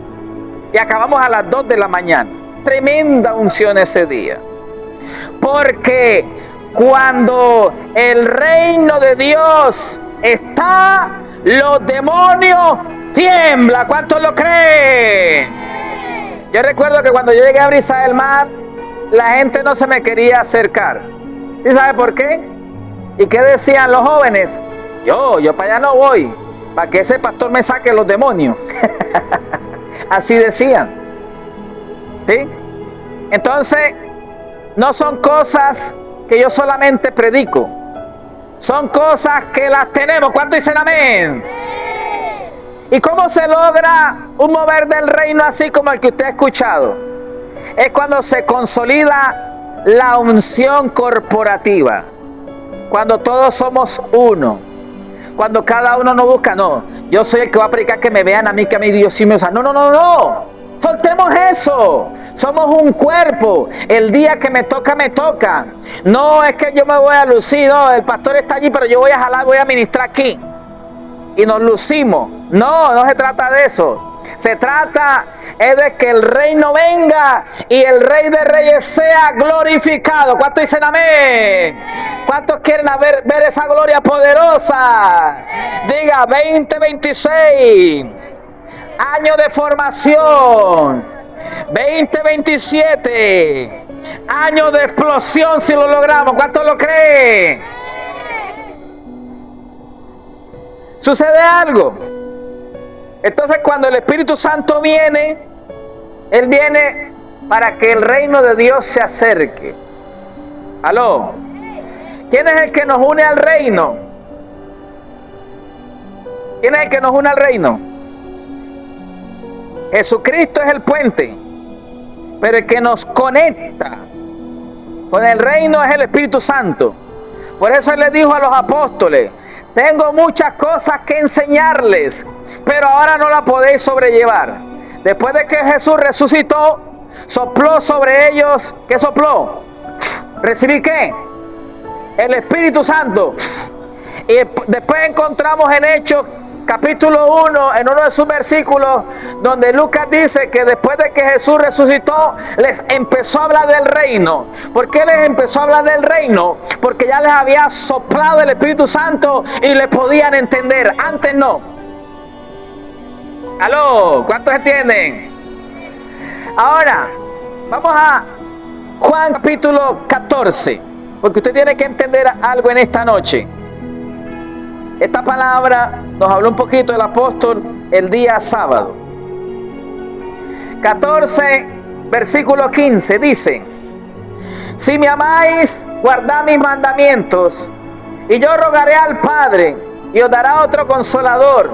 Y acabamos a las 2 de la mañana. Tremenda unción ese día. Porque cuando el reino de Dios está, los demonios tiembla. ¿Cuántos lo creen? Yo recuerdo que cuando yo llegué a Brisa del Mar, la gente no se me quería acercar. ¿Sí sabe por qué? ¿Y qué decían los jóvenes? Yo para allá no voy, para que ese pastor me saque los demonios. Así decían. ¿Sí? Entonces, no son cosas que yo solamente predico. Son cosas que las tenemos. ¿Cuántos dicen amén? ¿Y cómo se logra un mover del reino así como el que usted ha escuchado? Es cuando se consolida la unción corporativa. Cuando todos somos uno. Cuando cada uno no busca, no, yo soy el que va a predicar que me vean a mí, que a mí Dios sí me usa. No, no, no, no. Soltemos eso. Somos un cuerpo. El día que me toca, me toca. No es que yo me voy a lucir. No, el pastor está allí, pero yo voy a jalar, voy a ministrar aquí. Y nos lucimos. No, no se trata de eso. Se trata es de que el reino venga y el Rey de Reyes sea glorificado. ¿Cuántos dicen amén? ¿Cuántos quieren ver esa gloria poderosa? Diga 2026. Año de formación. 2027. Año de explosión si lo logramos. ¿Cuántos lo creen? Sucede algo. Entonces cuando el Espíritu Santo viene, Él viene para que el reino de Dios se acerque. ¿Aló? ¿Quién es el que nos une al reino? ¿Quién es el que nos une al reino? Jesucristo es el puente, pero el que nos conecta con el reino es el Espíritu Santo. Por eso Él le dijo a los apóstoles: tengo muchas cosas que enseñarles, pero ahora no la podéis sobrellevar. Después de que Jesús resucitó, sopló sobre ellos. ¿Qué sopló? ¿Recibí qué? El Espíritu Santo. Y después encontramos en Hechos capítulo 1, en uno de sus versículos, donde Lucas dice que después de que Jesús resucitó, les empezó a hablar del reino. ¿Por qué les empezó a hablar del reino? Porque ya les había soplado el Espíritu Santo y le podían entender. Antes no. ¿Aló? ¿Cuántos entienden? Ahora, vamos a Juan capítulo 14, porque usted tiene que entender algo en esta noche. Esta palabra nos habló un poquito el apóstol el día sábado. 14, versículo 15, dice: si me amáis, guardad mis mandamientos, y yo rogaré al Padre, y os dará otro consolador,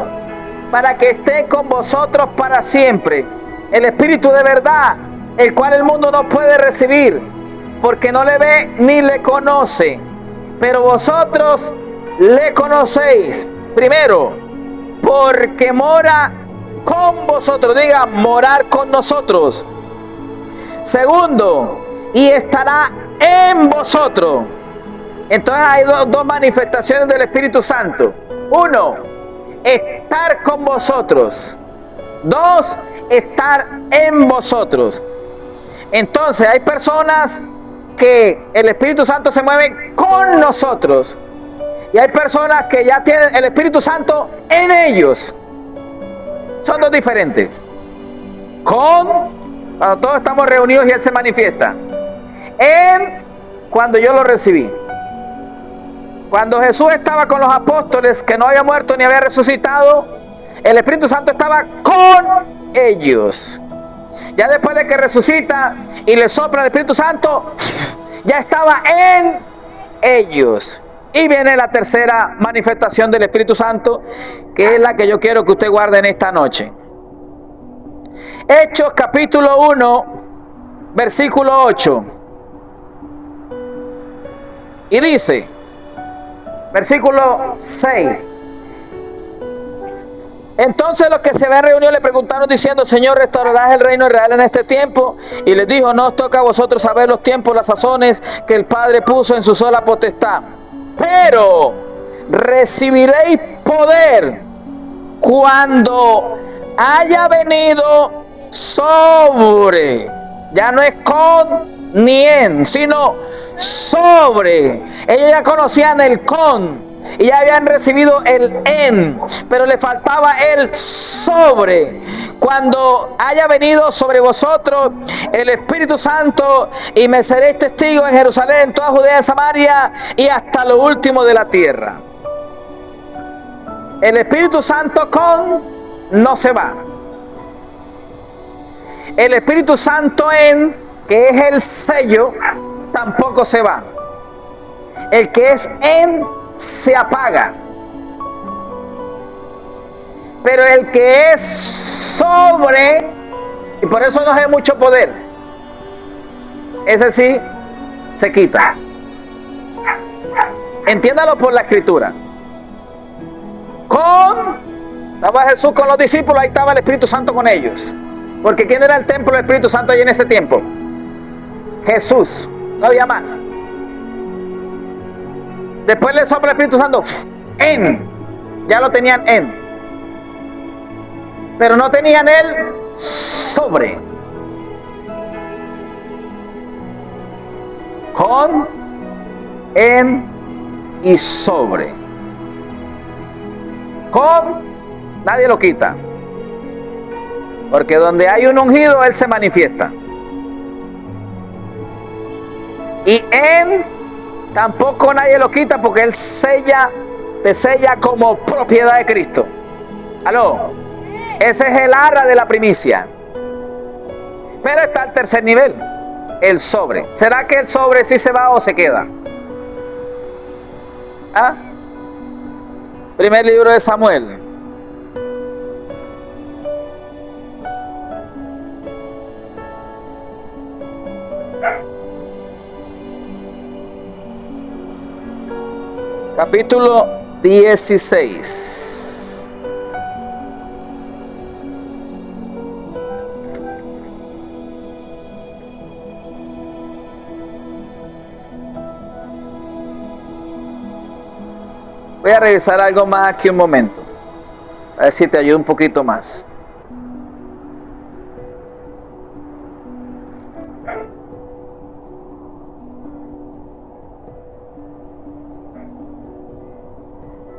para que esté con vosotros para siempre, el Espíritu de verdad, el cual el mundo no puede recibir, porque no le ve ni le conoce, pero vosotros le conocéis. Primero, porque mora con vosotros. Diga, morar con nosotros. Segundo, y estará en vosotros. Entonces hay dos manifestaciones del Espíritu Santo. Uno, estar con vosotros. Dos, estar en vosotros. Entonces hay personas que el Espíritu Santo se mueve con nosotros. Y hay personas que ya tienen el Espíritu Santo en ellos. Son dos diferentes. Cuando todos estamos reunidos y Él se manifiesta. Cuando yo lo recibí. Cuando Jesús estaba con los apóstoles, que no había muerto ni había resucitado, el Espíritu Santo estaba con ellos. Ya después de que resucita y le sopla el Espíritu Santo, ya estaba en ellos. Y viene la tercera manifestación del Espíritu Santo, que es la que yo quiero que usted guarde en esta noche. Hechos capítulo 1, versículo 8. Y dice, versículo 6. Entonces los que se habían reunido le preguntaron diciendo: Señor, ¿restaurarás el reino de Israel en este tiempo? Y les dijo: no os toca a vosotros saber los tiempos, las sazones que el Padre puso en su sola potestad. Pero recibiréis poder cuando haya venido sobre. Ya no es con ni en, sino sobre. Ellos ya conocían el con y ya habían recibido el en, pero le faltaba el sobre. Cuando haya venido sobre vosotros el Espíritu Santo, y me seréis testigos en Jerusalén, en toda Judea, en Samaria y hasta lo último de la tierra. El Espíritu Santo con no se va. El Espíritu Santo en, que es el sello, tampoco se va. El que es en se apaga. Pero el que es sobre, y por eso no hay mucho poder, ese sí se quita. Entiéndalo por la Escritura. Estaba Jesús con los discípulos, ahí estaba el Espíritu Santo con ellos. Porque ¿quién era el templo del Espíritu Santo ahí en ese tiempo? Jesús, no había más. Después le sopla el Espíritu Santo, ya lo tenían pero no tenían el sobre. Con, y sobre. Con, nadie lo quita. Porque donde hay un ungido, Él se manifiesta. Y tampoco nadie lo quita, porque Él te sella como propiedad de Cristo. ¿Aló? Ese es el arra de la primicia. Pero está el tercer nivel, el sobre. ¿Será que el sobre sí se va o se queda? ¿Ah? Primer libro de Samuel. Capítulo 16. Voy a revisar algo más aquí un momento. A ver si te ayuda un poquito más.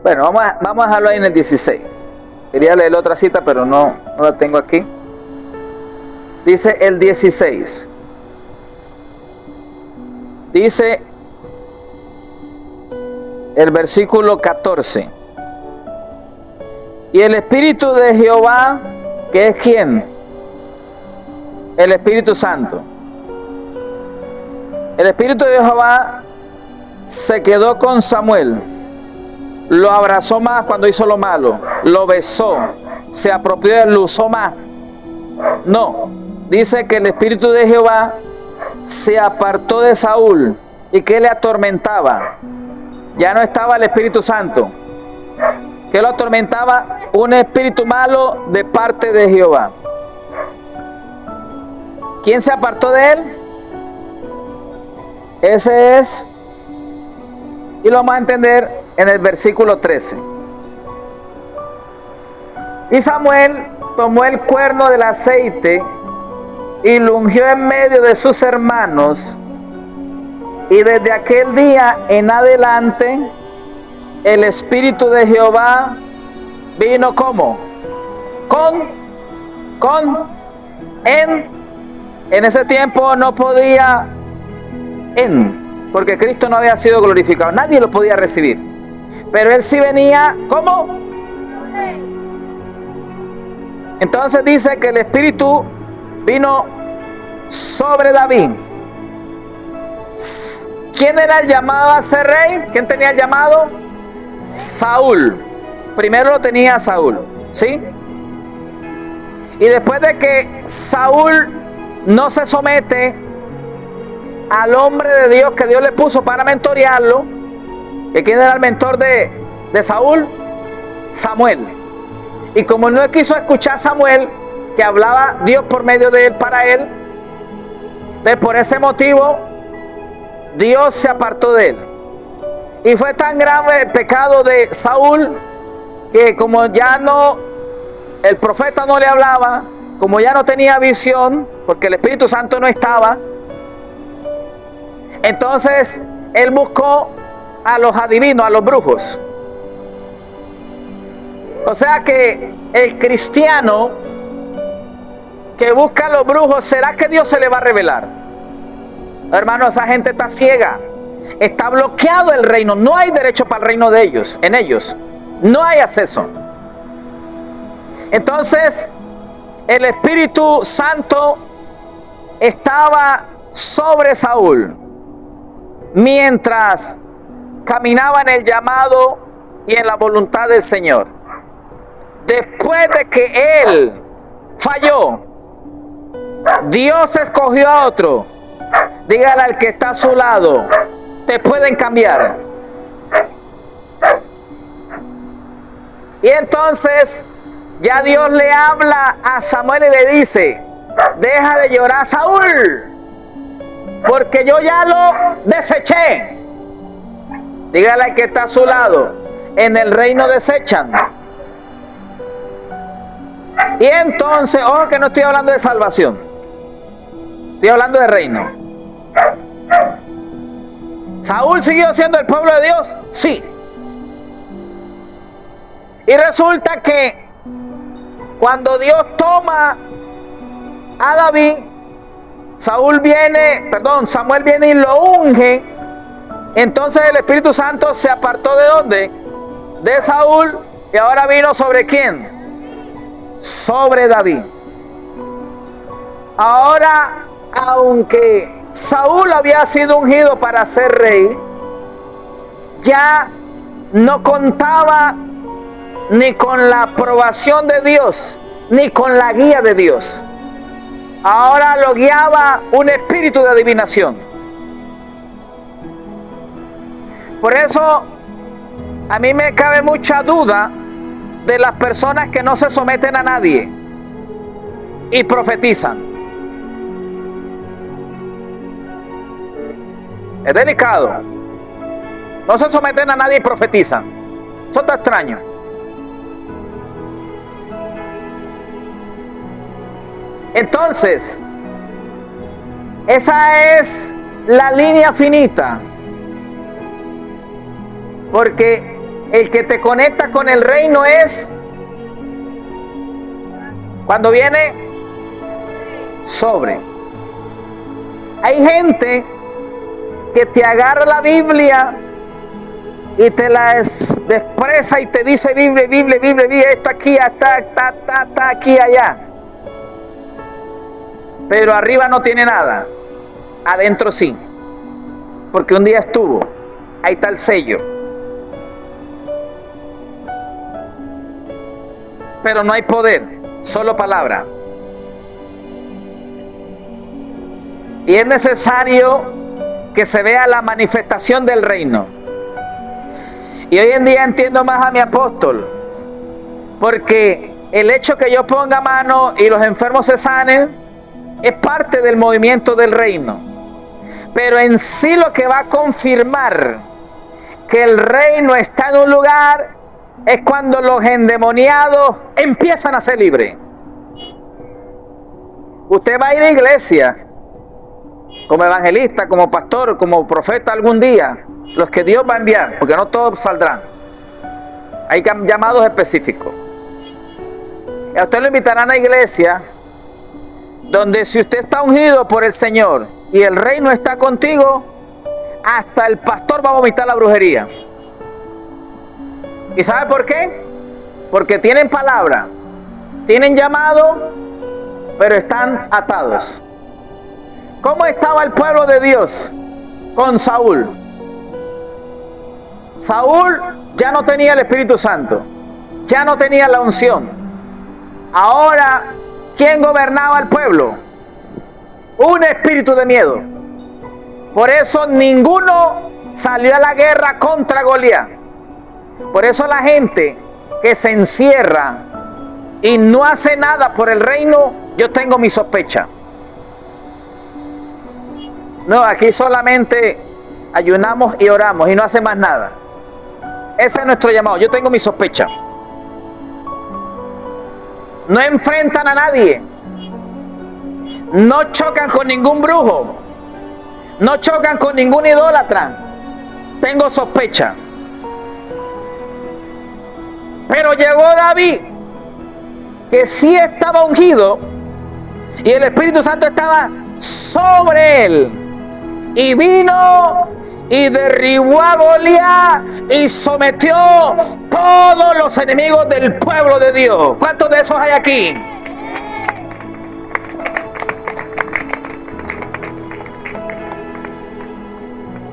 Bueno, vamos a dejarlo ahí en el 16. Quería leer otra cita, pero no la tengo aquí. Dice el 16. Dice el versículo 14. Y el Espíritu de Jehová, ¿que es quién? El Espíritu Santo. El Espíritu de Jehová se quedó con Samuel. Lo abrazó más cuando hizo lo malo. Lo besó. Se apropió de él, lo usó más. No. Dice que el Espíritu de Jehová se apartó de Saúl. ¿Y que le atormentaba? Ya no estaba el Espíritu Santo. ¿Qué lo atormentaba? Un espíritu malo de parte de Jehová. ¿Quién se apartó de él? Ese es. Y lo vamos a entender en el versículo 13. Y Samuel tomó el cuerno del aceite y lo ungió en medio de sus hermanos. Y desde aquel día en adelante, el Espíritu de Jehová vino como en ese tiempo no podía porque Cristo no había sido glorificado, nadie lo podía recibir, pero él sí venía como. Entonces dice que el Espíritu vino sobre David. ¿Quién era el llamado a ser rey? ¿Quién tenía el llamado? Saúl. Primero lo tenía Saúl, ¿sí? Y después de que Saúl no se somete al hombre de Dios que Dios le puso para mentorearlo, ¿y quién era el mentor de Saúl? Samuel. Y como no quiso escuchar a Samuel, que hablaba Dios por medio de él para él, por ese motivo Dios se apartó de él. Y fue tan grave el pecado de Saúl que como ya no, el profeta no le hablaba, como ya no tenía visión, porque el Espíritu Santo no estaba, entonces él buscó a los adivinos, a los brujos. O sea que el cristiano que busca a los brujos, ¿será que Dios se le va a revelar? Hermano, esa gente está ciega. Está bloqueado el reino. No hay derecho para el reino de ellos. En ellos no hay acceso. Entonces el Espíritu Santo estaba sobre Saúl mientras caminaba en el llamado y en la voluntad del Señor. Después de que él falló, Dios escogió a otro. Dígale al que está a su lado, te pueden cambiar. Y entonces ya Dios le habla a Samuel y le dice: deja de llorar, Saúl, porque yo ya lo deseché. Dígale al que está a su lado: en el reino desechan. Y entonces, ojo que no estoy hablando de salvación, estoy hablando de reino. ¿Saúl siguió siendo el pueblo de Dios? Sí. Y resulta que cuando Dios toma a David, Samuel viene y lo unge. Entonces el Espíritu Santo se apartó ¿de dónde? De Saúl, y ahora vino ¿sobre quién? Sobre David. Ahora, aunque Saúl había sido ungido para ser rey, ya no contaba ni con la aprobación de Dios, ni con la guía de Dios. Ahora lo guiaba un espíritu de adivinación. Por eso a mí me cabe mucha duda de las personas que no se someten a nadie y profetizan. Es delicado. No se someten a nadie y profetizan. Eso está extraño. Entonces, esa es la línea finita. Porque el que te conecta con el reino es cuando viene sobre. Hay gente que te agarra la Biblia y te la expresa y te dice Biblia, esto aquí, está aquí, allá. Pero arriba no tiene nada, adentro sí, porque un día estuvo, ahí está el sello. Pero no hay poder, solo palabra. Y es necesario que se vea la manifestación del reino. Y hoy en día entiendo más a mi apóstol, porque el hecho que yo ponga mano y los enfermos se sanen es parte del movimiento del reino. Pero en sí lo que va a confirmar que el reino está en un lugar es cuando los endemoniados empiezan a ser libres. Usted va a ir a iglesia como evangelista, como pastor, como profeta algún día, los que Dios va a enviar, porque no todos saldrán. Hay llamados específicos. Y a usted lo invitarán a iglesia donde si usted está ungido por el Señor y el reino está contigo, hasta el pastor va a vomitar la brujería. ¿Y sabe por qué? Porque tienen palabra, tienen llamado, pero están atados. ¿Cómo estaba el pueblo de Dios con Saúl? Saúl ya no tenía el Espíritu Santo, ya no tenía la unción. Ahora, ¿quién gobernaba el pueblo? Un espíritu de miedo. Por eso ninguno salió a la guerra contra Goliat. Por eso la gente que se encierra y no hace nada por el reino, yo tengo mi sospecha. No, aquí solamente ayunamos y oramos y no hace más nada. Ese es nuestro llamado. Yo tengo mi sospecha. No enfrentan a nadie. No chocan con ningún brujo. No chocan con ningún idólatra. Tengo sospecha. Pero llegó David, que sí estaba ungido, y el Espíritu Santo estaba sobre él. Y vino y derribó a Goliat y sometió todos los enemigos del pueblo de Dios. ¿Cuántos de esos hay aquí?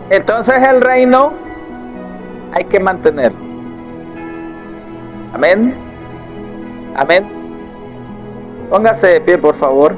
Entonces el reino hay que mantenerlo. Amén. Amén. Póngase de pie, por favor.